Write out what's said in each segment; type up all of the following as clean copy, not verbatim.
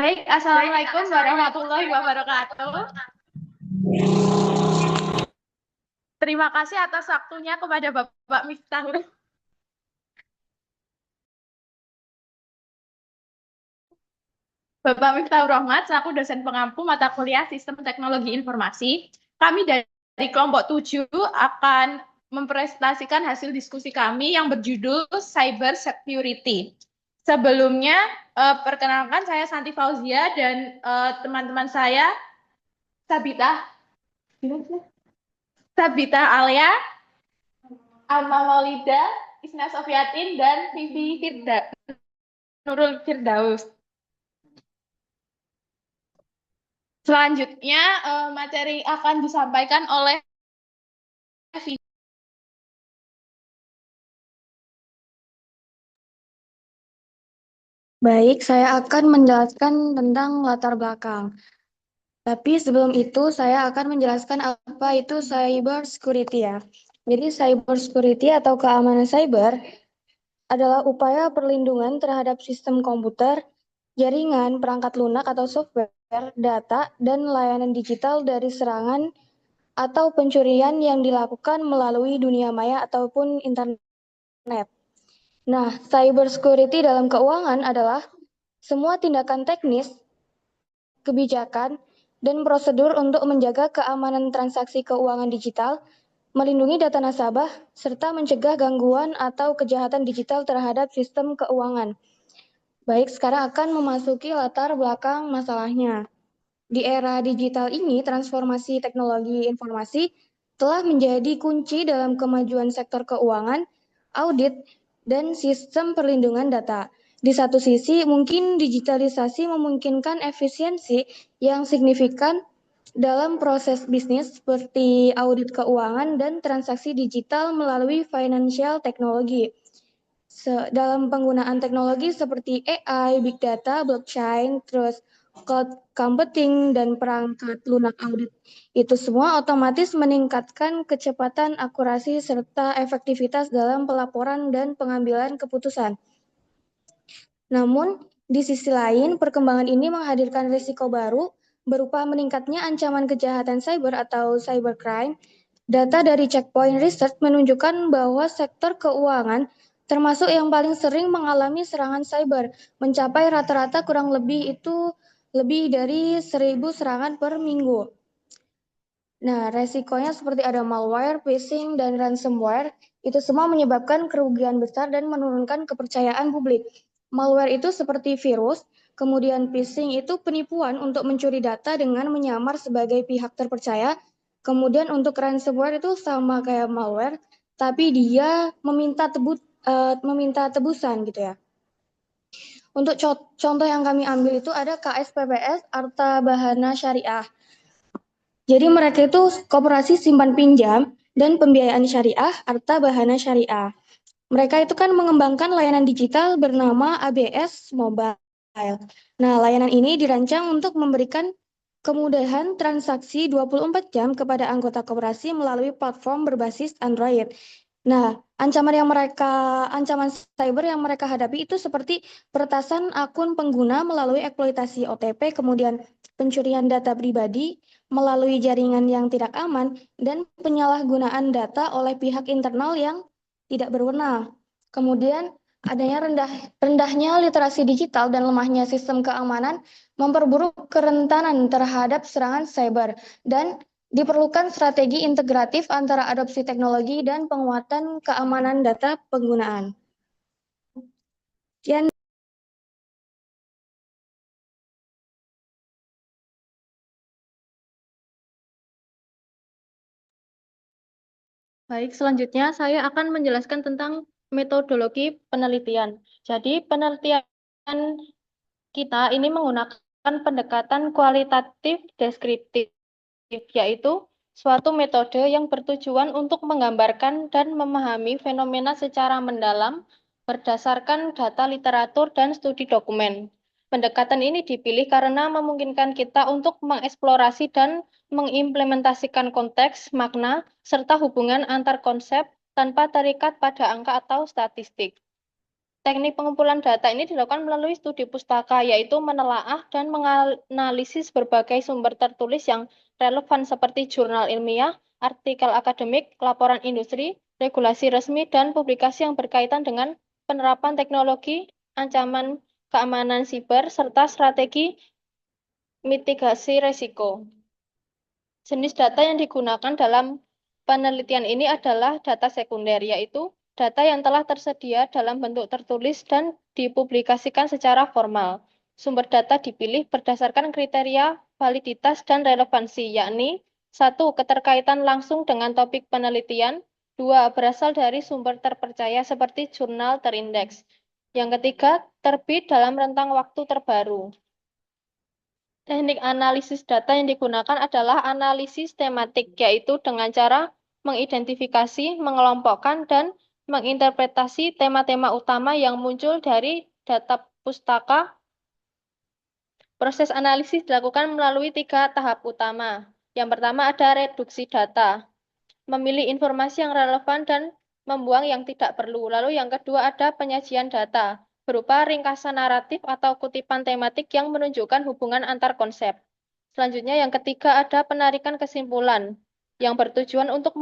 Baik, Assalamualaikum warahmatullahi wabarakatuh. Terima kasih atas waktunya kepada Bapak Miftahul. Bapak Miftahul Rahmat, selaku dosen pengampu mata kuliah Sistem Teknologi Informasi. Kami dari kelompok 7 akan mempresentasikan hasil diskusi kami yang berjudul Cyber Security. Sebelumnya, perkenalkan saya Santi Fauzia dan teman-teman saya Sabita, Sabita Alia, Alma Maulida, Isna Sofiatin, dan Vivi Nurul Firdaus. Selanjutnya, materi akan disampaikan oleh Vivi. Baik, saya akan menjelaskan tentang latar belakang. Tapi sebelum itu, saya akan menjelaskan apa itu cyber security ya. Jadi cyber security atau keamanan cyber adalah upaya perlindungan terhadap sistem komputer, jaringan, perangkat lunak atau software, data, dan layanan digital dari serangan atau pencurian yang dilakukan melalui dunia maya ataupun internet. Nah, cyber security dalam keuangan adalah semua tindakan teknis, kebijakan, dan prosedur untuk menjaga keamanan transaksi keuangan digital, melindungi data nasabah, serta mencegah gangguan atau kejahatan digital terhadap sistem keuangan. Baik, sekarang akan memasuki latar belakang masalahnya. Di era digital ini, transformasi teknologi informasi telah menjadi kunci dalam kemajuan sektor keuangan, audit, dan sistem perlindungan data. Di satu sisi, mungkin digitalisasi memungkinkan efisiensi yang signifikan dalam proses bisnis seperti audit keuangan dan transaksi digital melalui financial technology. Dalam penggunaan teknologi seperti AI, Big Data, Blockchain, terus cloud computing, dan perangkat lunak audit. Itu semua otomatis meningkatkan kecepatan, akurasi, serta efektivitas dalam pelaporan dan pengambilan keputusan. Namun, di sisi lain, perkembangan ini menghadirkan risiko baru berupa meningkatnya ancaman kejahatan cyber atau cybercrime. Data dari Checkpoint Research menunjukkan bahwa sektor keuangan termasuk yang paling sering mengalami serangan cyber, mencapai rata-rata kurang lebih dari 1.000 serangan per minggu. Nah, resikonya seperti ada malware, phishing, dan ransomware, itu semua menyebabkan kerugian besar dan menurunkan kepercayaan publik. Malware itu seperti virus, kemudian phishing itu penipuan untuk mencuri data dengan menyamar sebagai pihak terpercaya. Kemudian untuk ransomware itu sama kayak malware, tapi dia meminta tebusan gitu ya. Untuk contoh yang kami ambil itu ada KSPPS, Arta Bahana Syariah. Jadi mereka itu koperasi simpan pinjam dan pembiayaan syariah, Arta Bahana Syariah. Mereka itu kan mengembangkan layanan digital bernama ABS Mobile. Nah, layanan ini dirancang untuk memberikan kemudahan transaksi 24 jam kepada anggota koperasi melalui platform berbasis Android. Nah, ancaman cyber yang mereka hadapi itu seperti peretasan akun pengguna melalui eksploitasi OTP, kemudian pencurian data pribadi melalui jaringan yang tidak aman, dan penyalahgunaan data oleh pihak internal yang tidak berwenang. Kemudian adanya rendahnya literasi digital dan lemahnya sistem keamanan memperburuk kerentanan terhadap serangan cyber, dan diperlukan strategi integratif antara adopsi teknologi dan penguatan keamanan data penggunaan. Sekian. Baik, selanjutnya saya akan menjelaskan tentang metodologi penelitian. Jadi, penelitian kita ini menggunakan pendekatan kualitatif deskriptif, yaitu suatu metode yang bertujuan untuk menggambarkan dan memahami fenomena secara mendalam berdasarkan data literatur dan studi dokumen. Pendekatan ini dipilih karena memungkinkan kita untuk mengeksplorasi dan mengimplementasikan konteks, makna, serta hubungan antar konsep tanpa terikat pada angka atau statistik. Teknik pengumpulan data ini dilakukan melalui studi pustaka, yaitu menelaah dan menganalisis berbagai sumber tertulis yang relevan seperti jurnal ilmiah, artikel akademik, laporan industri, regulasi resmi, dan publikasi yang berkaitan dengan penerapan teknologi, ancaman keamanan siber, serta strategi mitigasi risiko. Jenis data yang digunakan dalam penelitian ini adalah data sekunder, yaitu data yang telah tersedia dalam bentuk tertulis dan dipublikasikan secara formal. Sumber data dipilih berdasarkan kriteria validitas dan relevansi, yakni satu, keterkaitan langsung dengan topik penelitian, dua, berasal dari sumber terpercaya seperti jurnal terindeks. Yang ketiga, terbit dalam rentang waktu terbaru. Teknik analisis data yang digunakan adalah analisis tematik, yaitu dengan cara mengidentifikasi, mengelompokkan, dan menginterpretasi tema-tema utama yang muncul dari data pustaka. Proses analisis dilakukan melalui 3 tahap utama. Yang pertama ada reduksi data, memilih informasi yang relevan dan membuang yang tidak perlu. Lalu yang kedua ada penyajian data, berupa ringkasan naratif atau kutipan tematik yang menunjukkan hubungan antar konsep. Selanjutnya yang ketiga ada penarikan kesimpulan, yang bertujuan untuk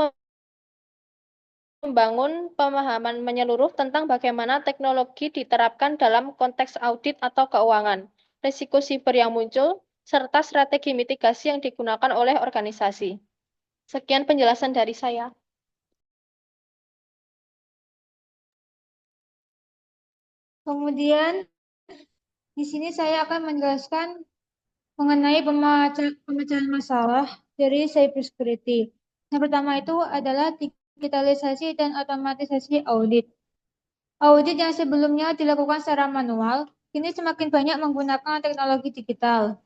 membangun pemahaman menyeluruh tentang bagaimana teknologi diterapkan dalam konteks audit atau keuangan, risiko siber yang muncul, serta strategi mitigasi yang digunakan oleh organisasi. Sekian penjelasan dari saya. Kemudian di sini saya akan menjelaskan mengenai pemecahan masalah dari cybersecurity. Yang pertama itu adalah digitalisasi dan otomatisasi audit. Audit yang sebelumnya dilakukan secara manual, kini semakin banyak menggunakan teknologi digital.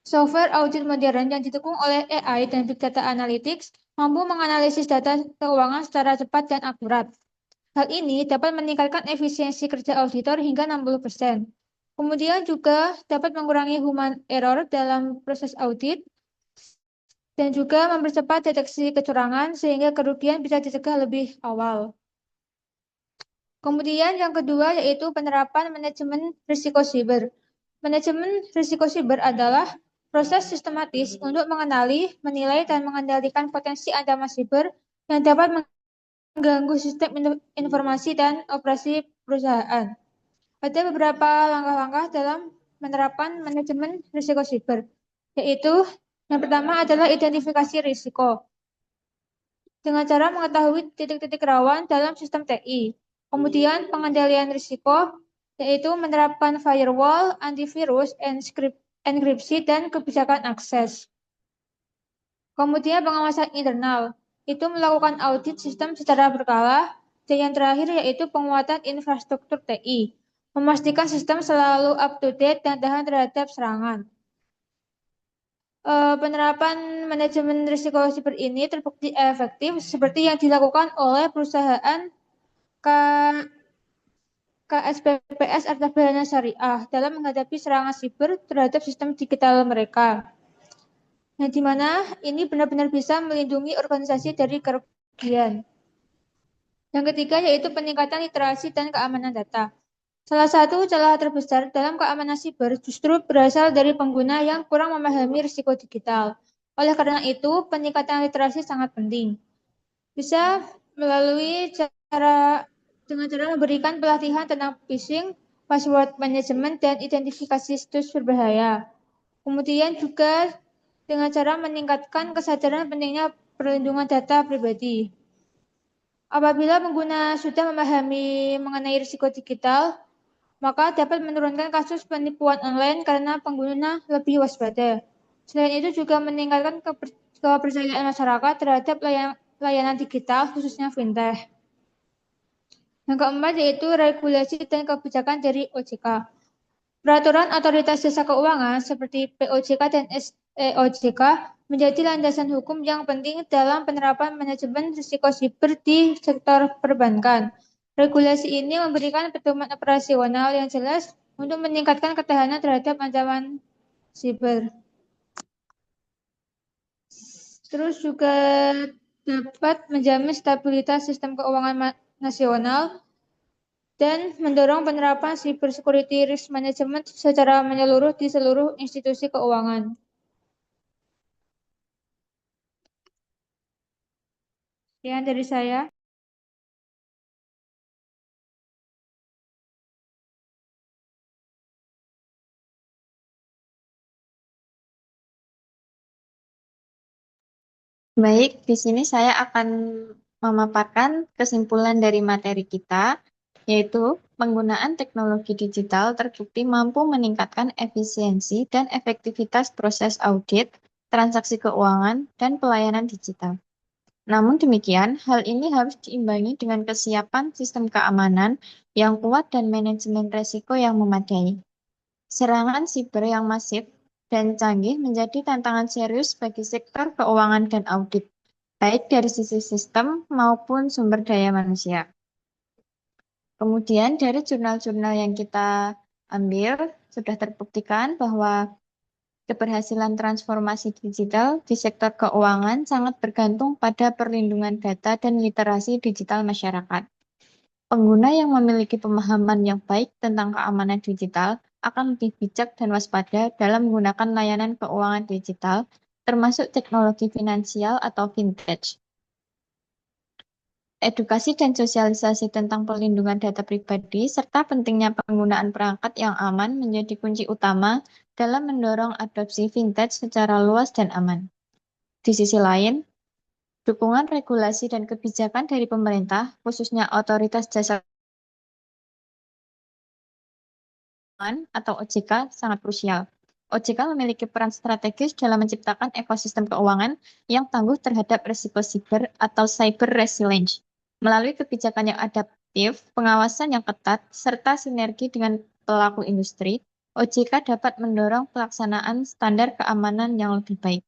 Software audit modern yang didukung oleh AI dan Big Data Analytics mampu menganalisis data keuangan secara cepat dan akurat. Hal ini dapat meningkatkan efisiensi kerja auditor hingga 60%. Kemudian juga dapat mengurangi human error dalam proses audit dan juga mempercepat deteksi kecurangan sehingga kerugian bisa dicegah lebih awal. Kemudian yang kedua yaitu penerapan manajemen risiko siber. Manajemen risiko siber adalah proses sistematis untuk mengenali, menilai, dan mengendalikan potensi ancaman siber yang dapat mengganggu sistem informasi dan operasi perusahaan. Ada beberapa langkah-langkah dalam menerapkan manajemen risiko siber, yaitu yang pertama adalah identifikasi risiko dengan cara mengetahui titik-titik rawan dalam sistem TI. Kemudian pengendalian risiko, yaitu menerapkan firewall, antivirus, enkripsi, dan kebijakan akses. Kemudian pengawasan internal, itu melakukan audit sistem secara berkala, dan yang terakhir yaitu penguatan infrastruktur TI, memastikan sistem selalu up-to-date dan tahan terhadap serangan. Penerapan manajemen risiko siber ini terbukti efektif seperti yang dilakukan oleh perusahaan KSPPS Arta Syariah dalam menghadapi serangan siber terhadap sistem digital mereka. Yang dimana ini benar-benar bisa melindungi organisasi dari kerugian. Yang ketiga yaitu peningkatan literasi dan keamanan data. Salah satu celah terbesar dalam keamanan siber justru berasal dari pengguna yang kurang memahami risiko digital. Oleh karena itu, peningkatan literasi sangat penting. Bisa melalui dengan cara memberikan pelatihan tentang phishing, password management, dan identifikasi situs berbahaya. Kemudian juga dengan cara meningkatkan kesadaran pentingnya perlindungan data pribadi. Apabila pengguna sudah memahami mengenai risiko digital, maka dapat menurunkan kasus penipuan online karena pengguna lebih waspada. Selain itu juga meningkatkan kepercayaan masyarakat terhadap layanan digital, khususnya fintech. Yang keempat yaitu regulasi dan kebijakan dari OJK. Peraturan Otoritas Jasa Keuangan seperti POJK dan SEOJK menjadi landasan hukum yang penting dalam penerapan manajemen risiko siber di sektor perbankan. Regulasi ini memberikan pedoman operasional yang jelas untuk meningkatkan ketahanan terhadap ancaman siber. Terus juga dapat menjamin stabilitas sistem keuangan nasional dan mendorong penerapan cyber security risk management secara menyeluruh di seluruh institusi keuangan. Sekian dari saya. Baik, di sini saya akan memaparkan kesimpulan dari materi kita, yaitu penggunaan teknologi digital terbukti mampu meningkatkan efisiensi dan efektivitas proses audit, transaksi keuangan, dan pelayanan digital. Namun demikian, hal ini harus diimbangi dengan kesiapan sistem keamanan yang kuat dan manajemen resiko yang memadai. Serangan siber yang masif dan canggih menjadi tantangan serius bagi sektor keuangan dan audit, baik dari sisi sistem maupun sumber daya manusia. Kemudian dari jurnal-jurnal yang kita ambil, sudah terbuktikan bahwa keberhasilan transformasi digital di sektor keuangan sangat bergantung pada perlindungan data dan literasi digital masyarakat. Pengguna yang memiliki pemahaman yang baik tentang keamanan digital akan lebih bijak dan waspada dalam menggunakan layanan keuangan digital, termasuk teknologi finansial atau fintech. Edukasi dan sosialisasi tentang perlindungan data pribadi serta pentingnya penggunaan perangkat yang aman menjadi kunci utama dalam mendorong adopsi fintech secara luas dan aman. Di sisi lain, dukungan regulasi dan kebijakan dari pemerintah, khususnya Otoritas Jasa Keuangan atau OJK, sangat krusial. OJK memiliki peran strategis dalam menciptakan ekosistem keuangan yang tangguh terhadap risiko siber atau cyber resilience. Melalui kebijakan yang adaptif, pengawasan yang ketat, serta sinergi dengan pelaku industri, OJK dapat mendorong pelaksanaan standar keamanan yang lebih baik,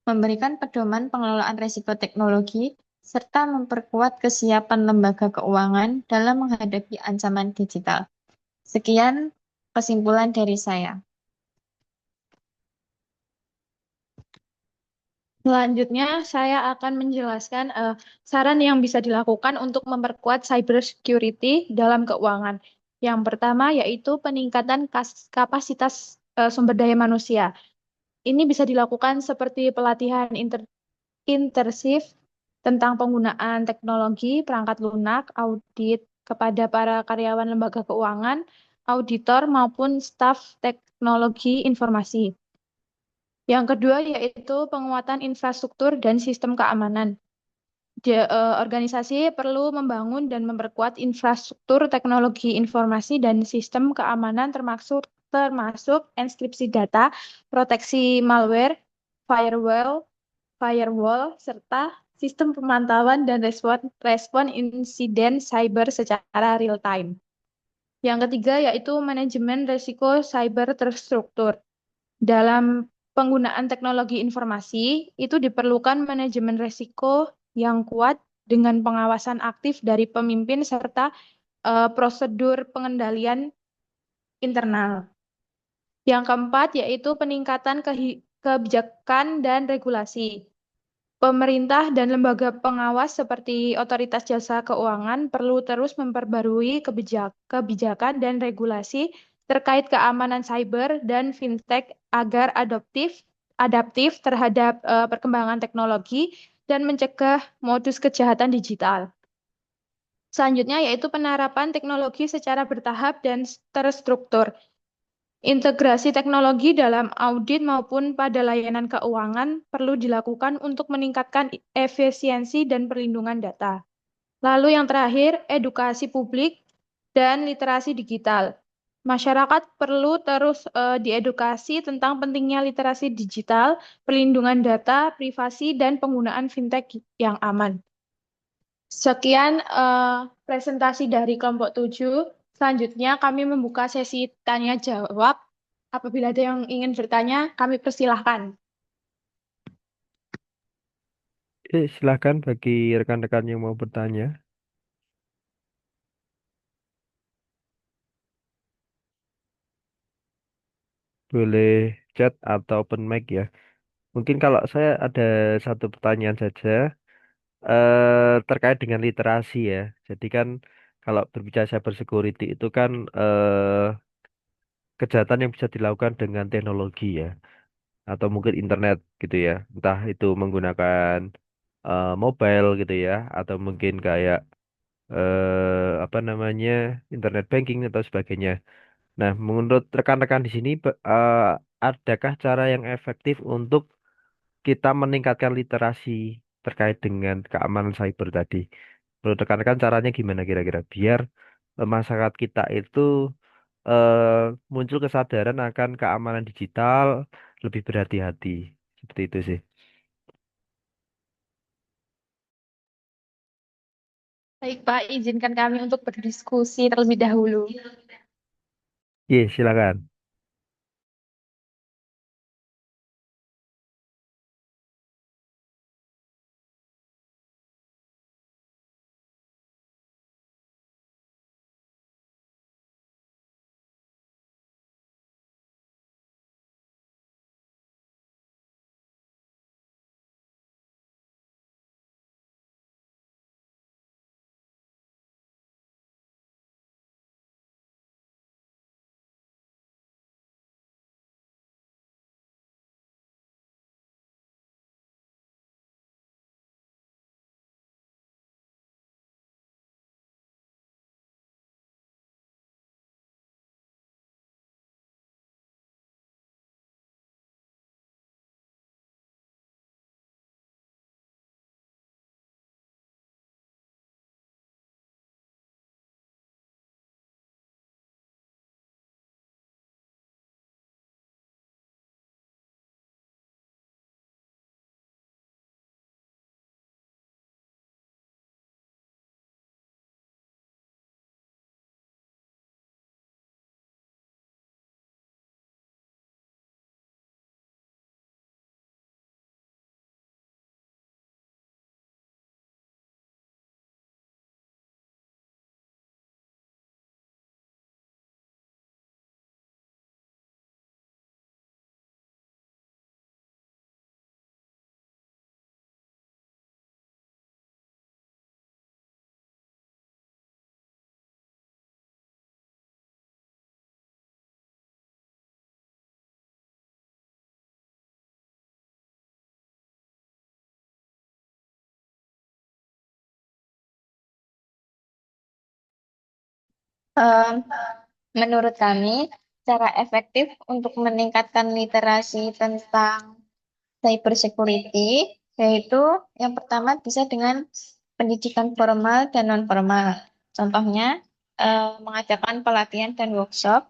memberikan pedoman pengelolaan risiko teknologi, serta memperkuat kesiapan lembaga keuangan dalam menghadapi ancaman digital. Sekian kesimpulan dari saya. Selanjutnya, saya akan menjelaskan saran yang bisa dilakukan untuk memperkuat cyber security dalam keuangan. Yang pertama yaitu peningkatan kapasitas sumber daya manusia. Ini bisa dilakukan seperti pelatihan intensif tentang penggunaan teknologi, perangkat lunak, audit kepada para karyawan lembaga keuangan, auditor maupun staf teknologi informasi. Yang kedua yaitu penguatan infrastruktur dan sistem keamanan. Organisasi perlu membangun dan memperkuat infrastruktur teknologi informasi dan sistem keamanan termasuk enkripsi data, proteksi malware, firewall, serta sistem pemantauan dan respon insiden cyber secara real time. Yang ketiga yaitu manajemen risiko cyber terstruktur. Dalam penggunaan teknologi informasi, itu diperlukan manajemen risiko yang kuat dengan pengawasan aktif dari pemimpin serta prosedur pengendalian internal. Yang keempat yaitu peningkatan kebijakan dan regulasi. Pemerintah dan lembaga pengawas seperti Otoritas Jasa Keuangan perlu terus memperbarui kebijakan dan regulasi terkait keamanan cyber dan fintech agar adaptif terhadap perkembangan teknologi dan mencegah modus kejahatan digital. Selanjutnya yaitu penerapan teknologi secara bertahap dan terstruktur. Integrasi teknologi dalam audit maupun pada layanan keuangan perlu dilakukan untuk meningkatkan efisiensi dan perlindungan data. Lalu yang terakhir, edukasi publik dan literasi digital. Masyarakat perlu terus diedukasi tentang pentingnya literasi digital, perlindungan data, privasi, dan penggunaan fintech yang aman. Sekian presentasi dari kelompok 7. Selanjutnya kami membuka sesi tanya jawab. Apabila ada yang ingin bertanya, kami persilahkan. Silakan bagi rekan-rekan yang mau bertanya. Boleh chat atau open mic ya. Mungkin kalau saya ada satu pertanyaan saja terkait dengan literasi ya. Jadi kan kalau berbicara cyber security itu kan kejahatan yang bisa dilakukan dengan teknologi ya, atau mungkin internet gitu ya, entah itu menggunakan mobile gitu ya, atau mungkin kayak apa namanya internet banking atau sebagainya. Nah, menurut rekan-rekan di sini, adakah cara yang efektif untuk kita meningkatkan literasi terkait dengan keamanan cyber tadi? Menurut rekan-rekan caranya gimana kira-kira biar masyarakat kita itu muncul kesadaran akan keamanan digital, lebih berhati-hati. Seperti itu sih. Baik, Pak, izinkan kami untuk berdiskusi terlebih dahulu. Iya, silakan. Em, Menurut kami, cara efektif untuk meningkatkan literasi tentang cyber security yaitu yang pertama bisa dengan pendidikan formal dan non formal. Contohnya, mengadakan pelatihan dan workshop,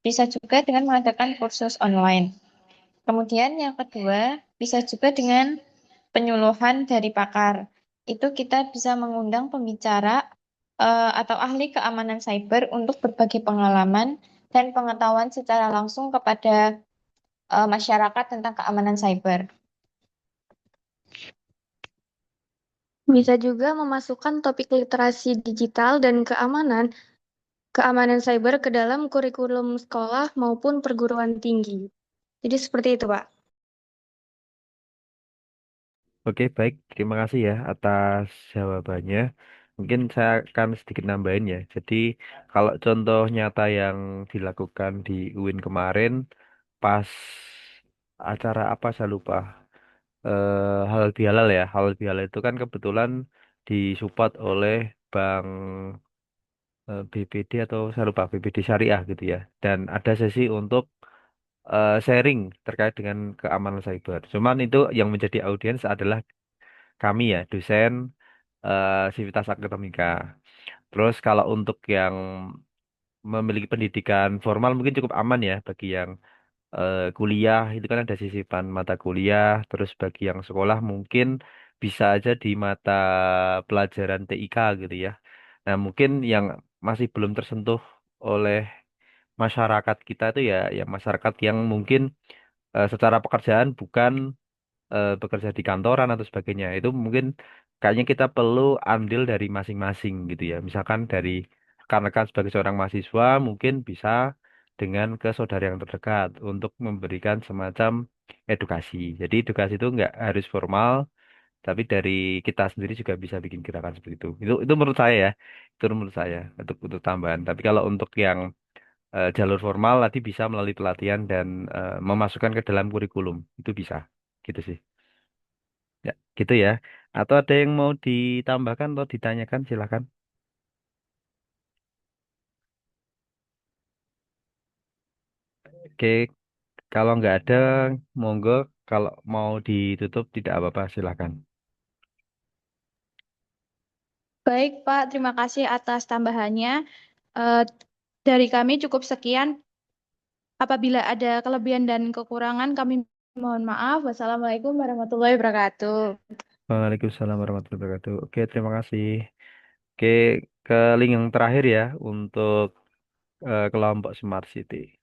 bisa juga dengan mengadakan kursus online. Kemudian yang kedua, bisa juga dengan penyuluhan dari pakar. Itu kita bisa mengundang pembicara atau ahli keamanan cyber untuk berbagi pengalaman dan pengetahuan secara langsung kepada masyarakat tentang keamanan cyber. Bisa juga memasukkan topik literasi digital dan keamanan cyber ke dalam kurikulum sekolah maupun perguruan tinggi. Jadi seperti itu, Pak. Oke, baik. Terima kasih ya atas jawabannya. Mungkin saya akan sedikit nambahin ya. Jadi, kalau contoh nyata yang dilakukan di UIN kemarin, pas acara apa saya lupa. Halal bihalal ya. Halal bihalal itu kan kebetulan disupport oleh Bank BPD atau saya lupa BPD Syariah gitu ya. Dan ada sesi untuk sharing terkait dengan keamanan cyber. Cuman itu yang menjadi audiens adalah kami ya, dosen Sivitas Akademika. Terus kalau untuk yang memiliki pendidikan formal mungkin cukup aman ya bagi yang kuliah itu kan ada sisipan mata kuliah. Terus bagi yang sekolah mungkin bisa aja di mata pelajaran TIK gitu ya. Nah mungkin yang masih belum tersentuh oleh masyarakat kita itu ya, ya masyarakat yang mungkin secara pekerjaan bukan bekerja di kantoran atau sebagainya. Itu mungkin kayaknya kita perlu andil dari masing-masing gitu ya. Misalkan dari rekan-rekan sebagai seorang mahasiswa mungkin bisa dengan ke saudara yang terdekat untuk memberikan semacam edukasi. Jadi edukasi itu nggak harus formal, tapi dari kita sendiri juga bisa bikin gerakan seperti itu. Itu menurut saya ya. Itu menurut saya untuk tambahan. Tapi kalau untuk yang jalur formal nanti bisa melalui pelatihan dan memasukkan ke dalam kurikulum. Itu bisa. Gitu sih. Ya, gitu ya. Atau ada yang mau ditambahkan atau ditanyakan, silakan. Oke, kalau nggak ada, monggo. Kalau mau ditutup, tidak apa-apa, silakan. Baik, Pak. Terima kasih atas tambahannya. Eh, dari kami cukup sekian. Apabila ada kelebihan dan kekurangan, kami mohon maaf. Wassalamualaikum warahmatullahi wabarakatuh. Waalaikumsalam warahmatullahi wabarakatuh. Oke, terima kasih. Oke, ke link yang terakhir ya untuk kelompok Smart City.